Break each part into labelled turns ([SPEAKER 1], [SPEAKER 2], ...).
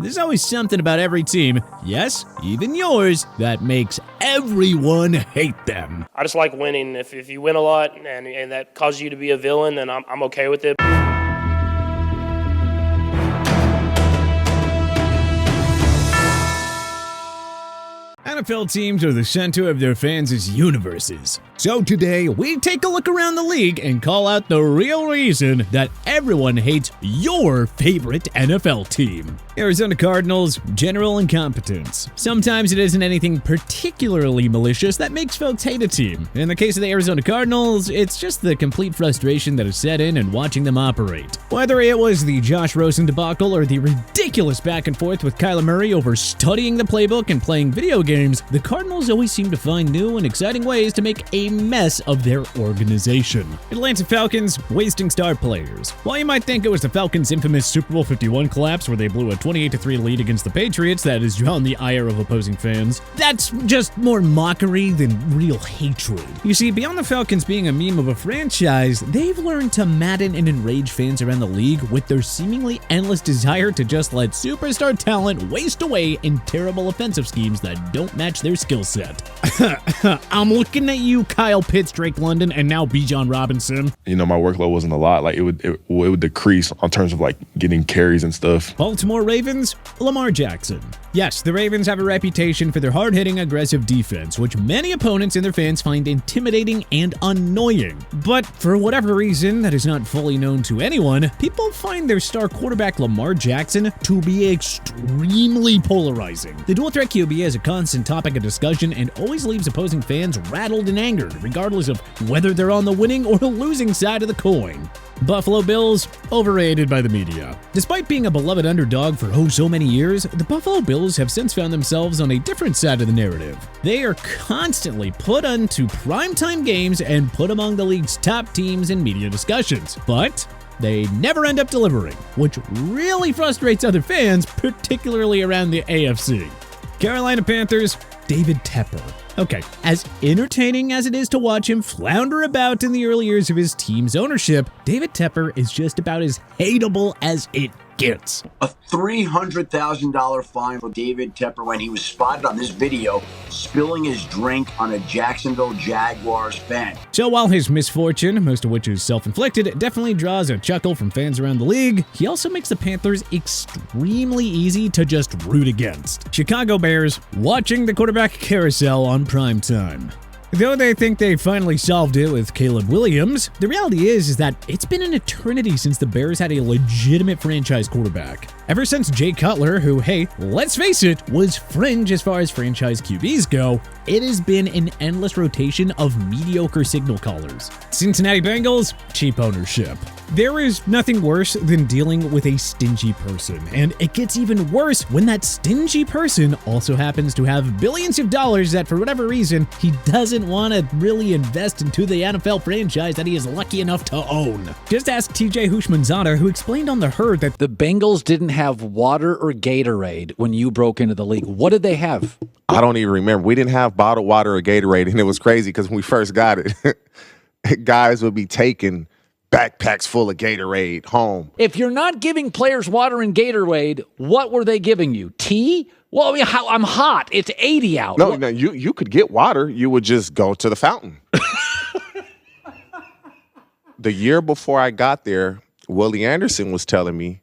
[SPEAKER 1] There's always something about every team, yes, even yours, that makes everyone hate them.
[SPEAKER 2] I just like winning. If you win a lot and that causes you to be a villain, then I'm okay with it.
[SPEAKER 1] NFL teams are the center of their fans' universes. So today, we take a look around the league and call out the real reason that everyone hates your favorite NFL team. Arizona Cardinals, general incompetence. Sometimes it isn't anything particularly malicious that makes folks hate a team. In the case of the Arizona Cardinals, it's just the complete frustration that is set in and watching them operate. Whether it was the Josh Rosen debacle or the ridiculous back and forth with Kyler Murray over studying the playbook and playing video games, the Cardinals always seem to find new and exciting ways to make a mess of their organization. Atlanta Falcons wasting star players. While you might think it was the Falcons' infamous Super Bowl 51 collapse where they blew a 28-3 lead against the Patriots that has drawn the ire of opposing fans, that's just more mockery than real hatred. You see, beyond the Falcons being a meme of a franchise, they've learned to madden and enrage fans around the league with their seemingly endless desire to just let superstar talent waste away in terrible offensive schemes that don't match their skill set. I'm looking at you, Kyle Pitts, Drake London, and now Bijan Robinson.
[SPEAKER 3] You know, my workload wasn't a lot. Like it would decrease on terms of like getting carries and stuff.
[SPEAKER 1] Baltimore Ravens, Lamar Jackson. Yes, the Ravens have a reputation for their hard-hitting, aggressive defense, which many opponents and their fans find intimidating and annoying. But for whatever reason that is not fully known to anyone, people find their star quarterback Lamar Jackson to be extremely polarizing. The dual-threat QB is a constant topic of discussion and always leaves opposing fans rattled and angered, regardless of whether they're on the winning or losing side of the coin. Buffalo Bills, overrated by the media. Despite being a beloved underdog for so many years, the Buffalo Bills have since found themselves on a different side of the narrative. They are constantly put onto primetime games and put among the league's top teams in media discussions, but they never end up delivering, which really frustrates other fans, particularly around the AFC. Carolina Panthers, David Tepper. Okay, as entertaining as it is to watch him flounder about in the early years of his team's ownership, David Tepper is just about as hateable as it gets.
[SPEAKER 4] A $300,000 fine for David Tepper when he was spotted on this video spilling his drink on a Jacksonville Jaguars fan.
[SPEAKER 1] So while his misfortune, most of which is self-inflicted, definitely draws a chuckle from fans around the league, he also makes the Panthers extremely easy to just root against. Chicago Bears, watching the quarterback carousel on prime time. Though they think they finally solved it with Caleb Williams, the reality is that it's been an eternity since the Bears had a legitimate franchise quarterback. Ever since Jay Cutler, who, hey, let's face it, was fringe as far as franchise QBs go, it has been an endless rotation of mediocre signal callers. Cincinnati Bengals, cheap ownership. There is nothing worse than dealing with a stingy person, and it gets even worse when that stingy person also happens to have billions of dollars that for whatever reason he doesn't want to really invest into the NFL franchise that he is lucky enough to own. Just ask TJ Houshmandzadeh, who explained on The Herd that
[SPEAKER 5] the Bengals didn't have water or Gatorade when you broke into the league. What did they have?
[SPEAKER 6] I don't even remember. We didn't have bottled water or Gatorade, and it was crazy because when we first got it, guys would be taking backpacks full of Gatorade home.
[SPEAKER 5] If you're not giving players water and Gatorade, what were they giving you? Tea? Well, I mean, I'm hot. It's 80 out.
[SPEAKER 6] No, you could get water. You would just go to the fountain. The year before I got there, Willie Anderson was telling me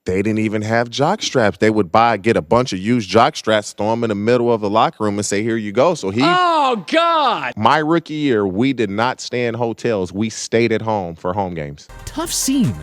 [SPEAKER 6] they didn't even have jock straps. They would get a bunch of used jock straps, throw them in the middle of the locker room and say, here you go. So
[SPEAKER 5] oh, God.
[SPEAKER 6] My rookie year, we did not stay in hotels. We stayed at home for home games.
[SPEAKER 1] Tough scene.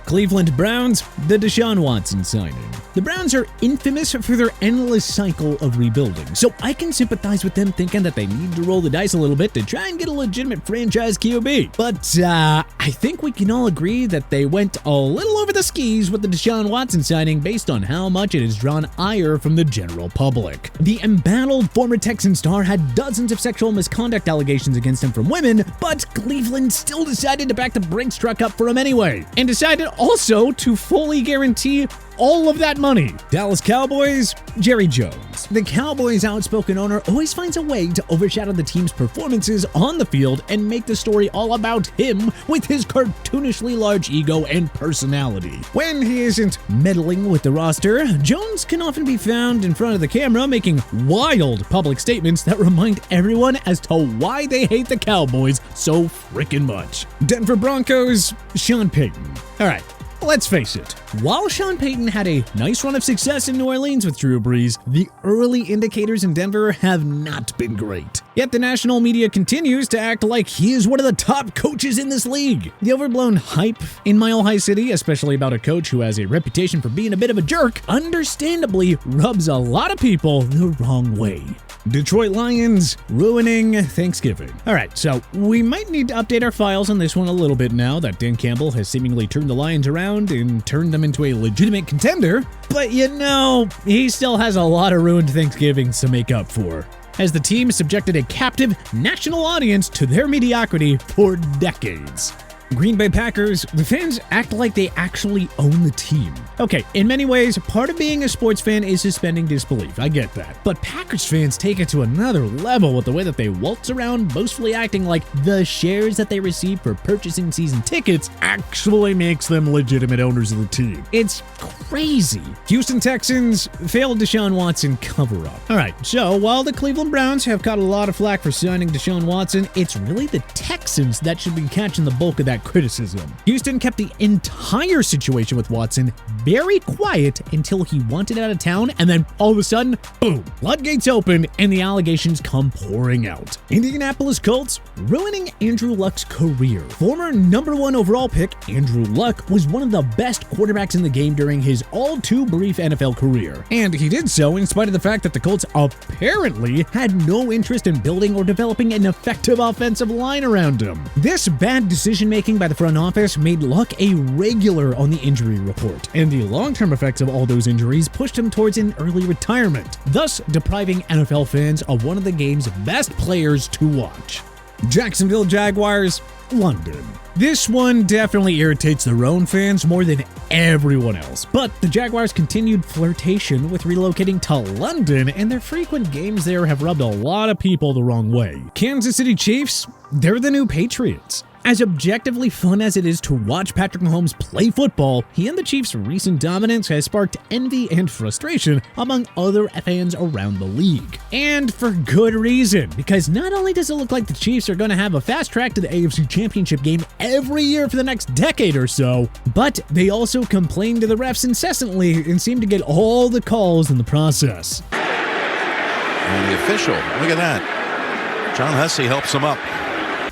[SPEAKER 1] Cleveland Browns, the Deshaun Watson signing. The Browns are infamous for their endless cycle of rebuilding, so I can sympathize with them thinking that they need to roll the dice a little bit to try and get a legitimate franchise QB. But I think we can all agree that they went a little over the skis with the Deshaun Watson signing based on how much it has drawn ire from the general public. The embattled former Texan star had dozens of sexual misconduct allegations against him from women, but Cleveland still decided to back the Brinks truck up for him anyway, and decided also to fully guarantee all of that money. Dallas Cowboys, Jerry Jones. The Cowboys' outspoken owner always finds a way to overshadow the team's performances on the field and make the story all about him with his cartoonishly large ego and personality. When he isn't meddling with the roster, Jones can often be found in front of the camera making wild public statements that remind everyone as to why they hate the Cowboys so frickin' much. Denver Broncos, Sean Payton. Alright, let's face it, while Sean Payton had a nice run of success in New Orleans with Drew Brees, the early indicators in Denver have not been great. Yet the national media continues to act like he is one of the top coaches in this league. The overblown hype in Mile High City, especially about a coach who has a reputation for being a bit of a jerk, understandably rubs a lot of people the wrong way. Detroit Lions ruining Thanksgiving. Alright, so we might need to update our files on this one a little bit now that Dan Campbell has seemingly turned the Lions around and turned them into a legitimate contender, but he still has a lot of ruined Thanksgivings to make up for, as the team subjected a captive national audience to their mediocrity for decades. Green Bay Packers, the fans act like they actually own the team. Okay, in many ways, part of being a sports fan is suspending disbelief, I get that. But Packers fans take it to another level with the way that they waltz around boastfully acting like the shares that they receive for purchasing season tickets actually makes them legitimate owners of the team. It's crazy. Houston Texans failed Deshaun Watson cover-up. Alright, so while the Cleveland Browns have caught a lot of flack for signing Deshaun Watson, it's really the Texans that should be catching the bulk of that criticism. Houston kept the entire situation with Watson very quiet until he wanted out of town, and then all of a sudden, boom, floodgates open and the allegations come pouring out. Indianapolis Colts ruining Andrew Luck's career. Former #1 overall pick Andrew Luck was one of the best quarterbacks in the game during his all too brief NFL career, and he did so in spite of the fact that the Colts apparently had no interest in building or developing an effective offensive line around him. This bad decision-making by the front office made Luck a regular on the injury report, and the long-term effects of all those injuries pushed him towards an early retirement, thus depriving NFL fans of one of the game's best players to watch. Jacksonville Jaguars, London. This one definitely irritates their own fans more than everyone else, but the Jaguars' continued flirtation with relocating to London and their frequent games there have rubbed a lot of people the wrong way. Kansas City Chiefs, they're the new Patriots. As objectively fun as it is to watch Patrick Mahomes play football, he and the Chiefs' recent dominance has sparked envy and frustration among other fans around the league. And for good reason, because not only does it look like the Chiefs are going to have a fast track to the AFC Championship game every year for the next decade or so, but they also complain to the refs incessantly and seem to get all the calls in the process.
[SPEAKER 7] And the official, look at that. John Hussey helps him up.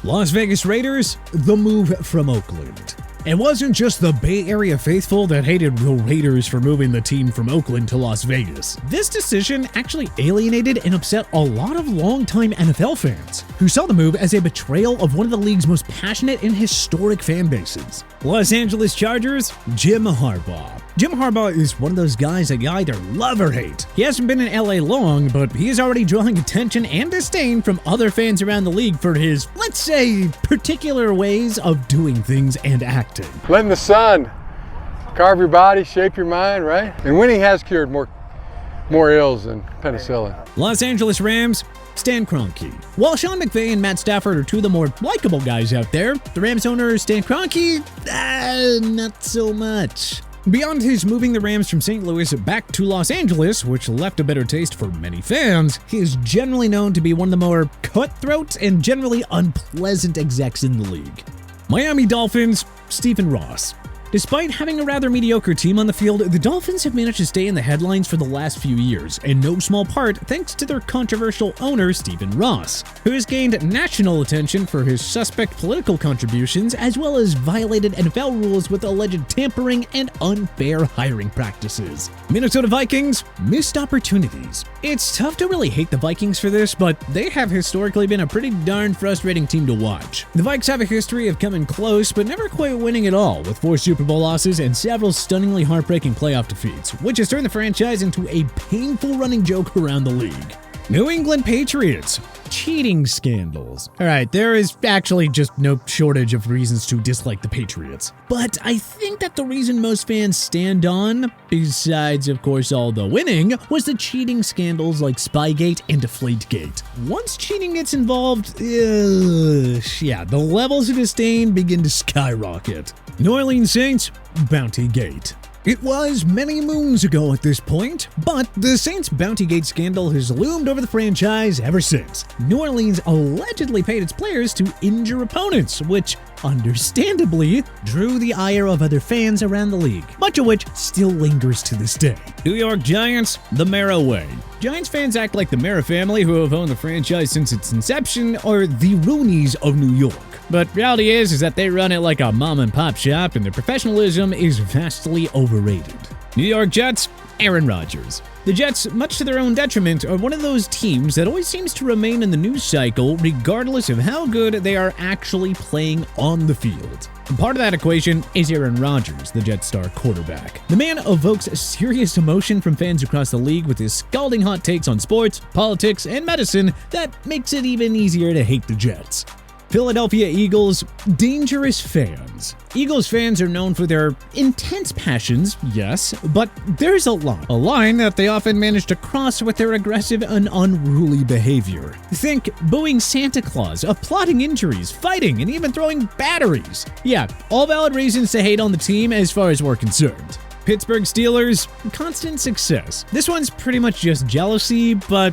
[SPEAKER 1] Las Vegas Raiders, the move from Oakland. It wasn't just the Bay Area faithful that hated the Raiders for moving the team from Oakland to Las Vegas. This decision actually alienated and upset a lot of longtime NFL fans, who saw the move as a betrayal of one of the league's most passionate and historic fan bases. Los Angeles Chargers, Jim Harbaugh. Jim Harbaugh is one of those guys that you either love or hate. He hasn't been in LA long, but he is already drawing attention and disdain from other fans around the league for his, let's say, particular ways of doing things and acting.
[SPEAKER 8] Letting the sun carve your body, shape your mind, right? And winning has cured more ills than penicillin.
[SPEAKER 1] Los Angeles Rams, Stan Kroenke. While Sean McVay and Matt Stafford are two of the more likable guys out there, the Rams owner Stan Kroenke, not so much. Beyond his moving the Rams from St. Louis back to Los Angeles, which left a bitter taste for many fans, he is generally known to be one of the more cutthroat and generally unpleasant execs in the league. Miami Dolphins, Stephen Ross. Despite having a rather mediocre team on the field, the Dolphins have managed to stay in the headlines for the last few years, in no small part thanks to their controversial owner, Stephen Ross, who has gained national attention for his suspect political contributions as well as violated NFL rules with alleged tampering and unfair hiring practices. Minnesota Vikings, missed opportunities. It's tough to really hate the Vikings for this, but they have historically been a pretty darn frustrating team to watch. The Vikes have a history of coming close, but never quite winning at all, with 4 Super Bowl losses and several stunningly heartbreaking playoff defeats, which has turned the franchise into a painful running joke around the league. New England Patriots, cheating scandals. Alright, there is actually just no shortage of reasons to dislike the Patriots. But I think that the reason most fans stand on, besides of course all the winning, was the cheating scandals like Spygate and Deflategate. Once cheating gets involved, yeah, the levels of disdain begin to skyrocket. New Orleans Saints, Bountygate. It was many moons ago at this point, but the Saints Bountygate scandal has loomed over the franchise ever since. New Orleans allegedly paid its players to injure opponents, which understandably drew the ire of other fans around the league, much of which still lingers to this day. New York Giants, the Mara way. Giants fans act like the Mara family, who have owned the franchise since its inception, are the Rooneys of New York. But reality is that they run it like a mom and pop shop, and their professionalism is vastly overrated. New York Jets, Aaron Rodgers. The Jets, much to their own detriment, are one of those teams that always seems to remain in the news cycle regardless of how good they are actually playing on the field. And part of that equation is Aaron Rodgers, the Jets star quarterback. The man evokes serious emotion from fans across the league with his scalding hot takes on sports, politics, and medicine that makes it even easier to hate the Jets. Philadelphia Eagles, dangerous fans. Eagles fans are known for their intense passions, yes, but there's a line that they often manage to cross with their aggressive and unruly behavior. Think booing Santa Claus, applauding injuries, fighting, and even throwing batteries. Yeah, all valid reasons to hate on the team as far as we're concerned. Pittsburgh Steelers, constant success. This one's pretty much just jealousy, but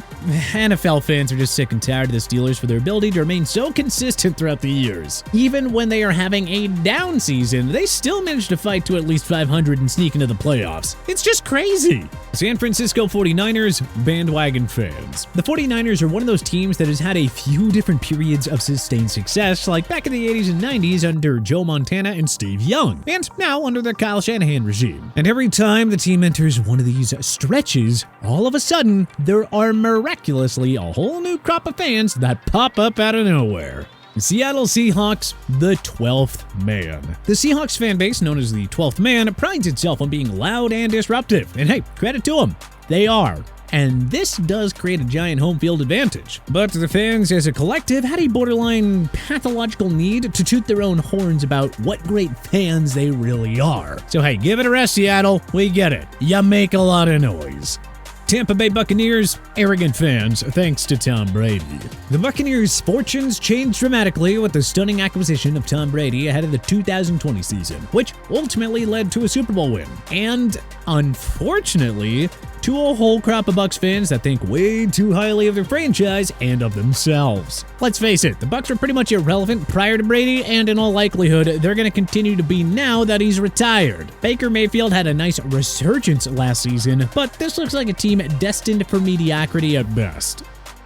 [SPEAKER 1] NFL fans are just sick and tired of the Steelers for their ability to remain so consistent throughout the years. Even when they are having a down season, they still manage to fight to at least 500 and sneak into the playoffs. It's just crazy. San Francisco 49ers, bandwagon fans. The 49ers are one of those teams that has had a few different periods of sustained success, like back in the 80s and 90s under Joe Montana and Steve Young, and now under the Kyle Shanahan regime. And every time the team enters one of these stretches, all of a sudden, there are miraculously a whole new crop of fans that pop up out of nowhere. Seattle Seahawks, the 12th man. The Seahawks fan base, known as the 12th man, prides itself on being loud and disruptive. And hey, credit to them, they are. And this does create a giant home field advantage. But the fans as a collective had a borderline pathological need to toot their own horns about what great fans they really are. So hey, give it a rest, Seattle. We get it. You make a lot of noise. Tampa Bay Buccaneers, arrogant fans, thanks to Tom Brady. The Buccaneers' fortunes changed dramatically with the stunning acquisition of Tom Brady ahead of the 2020 season, which ultimately led to a Super Bowl win. And, unfortunately, to a whole crop of Bucs fans that think way too highly of their franchise and of themselves. Let's face it, the Bucs were pretty much irrelevant prior to Brady, and in all likelihood, they're going to continue to be now that he's retired. Baker Mayfield had a nice resurgence last season, but this looks like a team destined for mediocrity at best.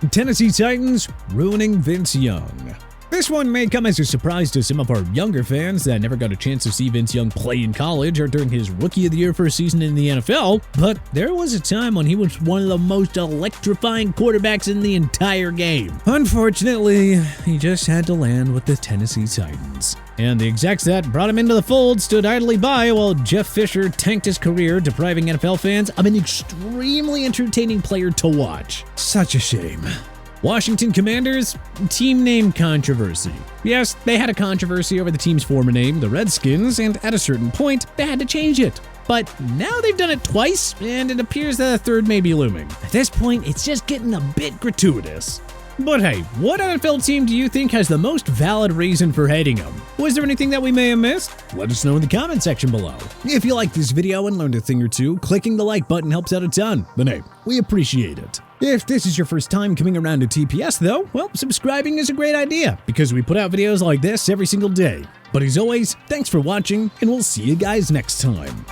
[SPEAKER 1] Tennessee Titans, ruining Vince Young. This one may come as a surprise to some of our younger fans that never got a chance to see Vince Young play in college or during his Rookie of the Year first season in the NFL, but there was a time when he was one of the most electrifying quarterbacks in the entire game. Unfortunately, he just had to land with the Tennessee Titans. And the execs that brought him into the fold stood idly by while Jeff Fisher tanked his career, depriving NFL fans of an extremely entertaining player to watch. Such a shame. Washington Commanders, team name controversy. Yes, they had a controversy over the team's former name, the Redskins, and at a certain point, they had to change it. But now they've done it twice, and it appears that a third may be looming. At this point, it's just getting a bit gratuitous. But hey, what NFL team do you think has the most valid reason for hating them? Was there anything that we may have missed? Let us know in the comment section below. If you liked this video and learned a thing or two, clicking the like button helps out a ton. But hey, we appreciate it. If this is your first time coming around to TPS though, well, subscribing is a great idea because we put out videos like this every single day. But as always, thanks for watching, and we'll see you guys next time.